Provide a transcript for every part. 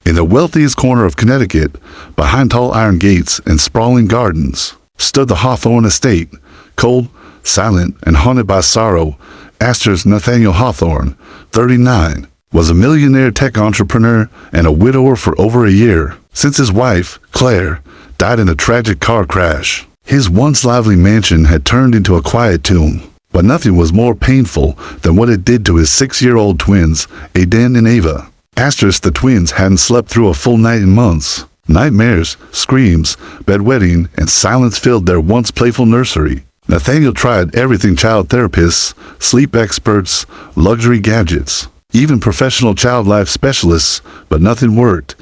In the wealthiest corner of Connecticut, behind tall iron gates and sprawling gardens, stood the Hawthorne estate, cold, silent, and haunted by sorrow. Nathaniel Hawthorne, 39, was a millionaire tech entrepreneur and a widower for over a year, since his wife, Claire, died in a tragic car crash. His once lively mansion had turned into a quiet tomb, but nothing was more painful than what it did to his 6-year-old twins, Aiden and Ava. The twins hadn't slept through a full night in months. Nightmares, screams, bedwetting, and silence filled their once playful nursery. Nathaniel tried everything: child therapists, sleep experts, luxury gadgets, even professional child life specialists, but nothing worked.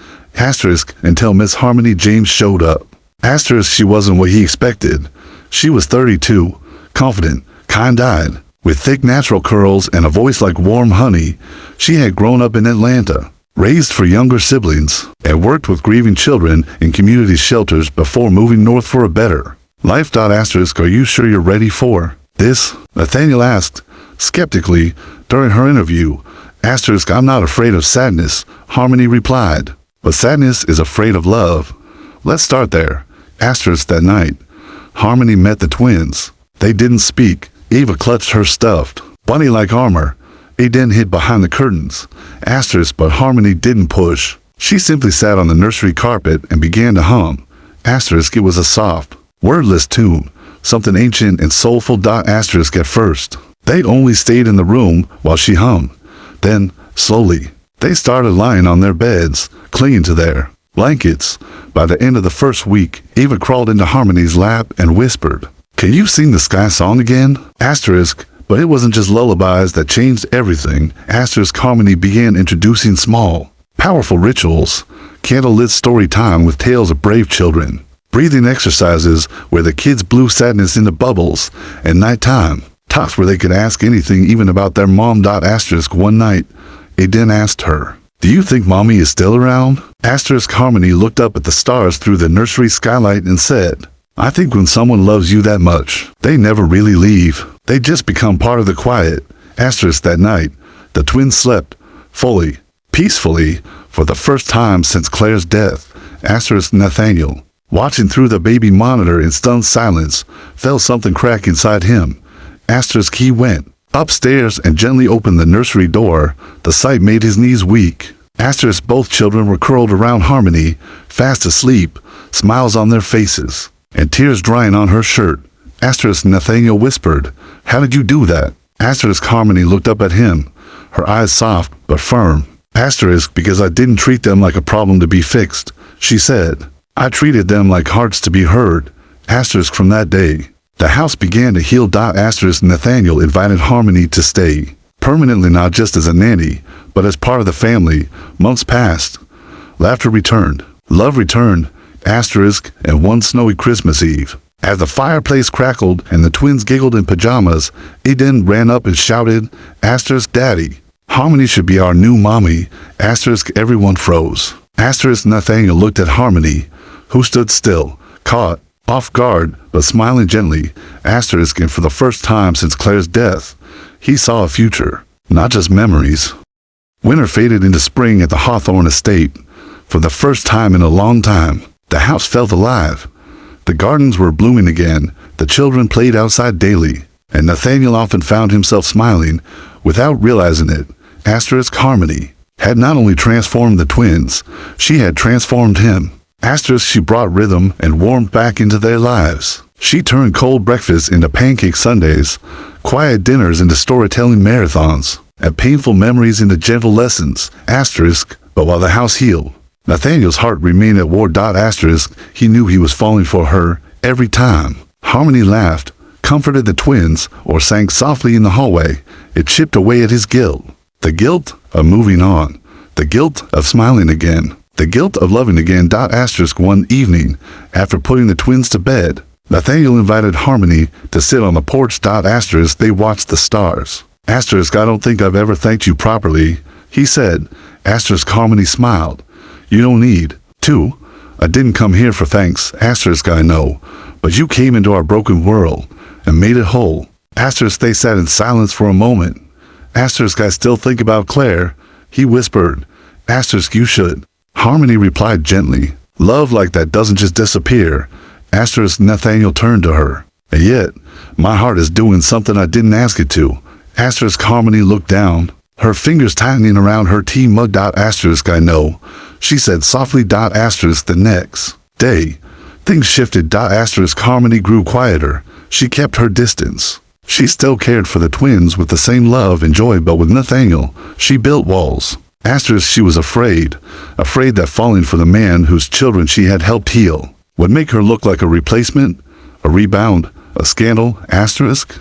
Until Miss Harmony James showed up. She wasn't what he expected. She was 32, confident, kind-eyed, with thick natural curls and a voice like warm honey. She had grown up in Atlanta, raised for younger siblings, and worked with grieving children in community shelters before moving north for a better life. Are you sure you're ready for this? Nathaniel asked, skeptically, during her interview. I'm not afraid of sadness, Harmony replied. But sadness is afraid of love. Let's start there. That night, Harmony met the twins. They didn't speak. Ava clutched her stuffed bunny-like armor. Aiden hid behind the curtains. But Harmony didn't push. She simply sat on the nursery carpet and began to hum. It was a soft, wordless tune, something ancient and soulful. At first, they only stayed in the room while she hummed. Then, slowly, they started lying on their beds, clinging to their blankets. By the end of the first week, Ava crawled into Harmony's lap and whispered, "Can you sing the Sky Song again?" But it wasn't just lullabies that changed everything. Harmony began introducing small, powerful rituals, candlelit story time with tales of brave children, breathing exercises where the kids blew sadness into bubbles, and nighttime talks where they could ask anything, even about their mom. One night, Aiden asked her, "Do you think mommy is still around?" Harmony looked up at the stars through the nursery skylight and said, "I think when someone loves you that much, they never really leave. They just become part of the quiet." That night, the twins slept fully, peacefully, for the first time since Claire's death. Nathaniel, watching through the baby monitor in stunned silence, felt something crack inside him. He went upstairs and gently opened the nursery door. The sight made his knees weak. Both children were curled around Harmony, fast asleep, smiles on their faces, and tears drying on her shirt. Nathaniel whispered, "How did you do that?" Harmony looked up at him, her eyes soft but firm. "Because I didn't treat them like a problem to be fixed," she said. "I treated them like hearts to be heard." From that day, the house began to heal. Nathaniel invited Harmony to stay permanently, not just as a nanny, but as part of the family. Months passed. Laughter returned. Love returned. And one snowy Christmas Eve, as the fireplace crackled and the twins giggled in pajamas, Aiden ran up and shouted, "Daddy, Harmony should be our new mommy." Everyone froze. Nathaniel looked at Harmony, who stood still, caught off guard, but smiling gently. And for the first time since Claire's death, he saw a future, not just memories. Winter faded into spring at the Hawthorne estate. For the first time in a long time, the house felt alive. The gardens were blooming again, the children played outside daily, and Nathaniel often found himself smiling without realizing it. Harmony had not only transformed the twins, she had transformed him. She brought rhythm and warmth back into their lives. She turned cold breakfasts into pancake Sundays, quiet dinners into storytelling marathons, and painful memories into gentle lessons. But while the house healed, Nathaniel's heart remained at war. He knew he was falling for her every time Harmony laughed, comforted the twins, or sang softly in the hallway. It chipped away at his guilt. The guilt of moving on. The guilt of smiling again. The guilt of loving again. One evening, after putting the twins to bed, Nathaniel invited Harmony to sit on the porch. They watched the stars. "I don't think I've ever thanked you properly," he said. Harmony smiled. "You don't need to. I didn't come here for thanks. I know. But you came into our broken world and made it whole." They sat in silence for a moment. "I still think about Claire," he whispered. "You should." Harmony replied gently. Love like that doesn't just disappear. Asterisk Nathaniel turned to her. And yet, my heart is doing something I didn't ask it to. Asterisk Harmony looked down, her fingers tightening around her tea mug. Asterisk I know, she said softly. Asterisk the next day, things shifted. Asterisk Harmony grew quieter. She kept her distance. She still cared for the twins with the same love and joy, but with Nathaniel, she built walls. Asterisk she was afraid that falling for the man whose children she had helped heal would make her look like a replacement, a rebound, a scandal. Asterisk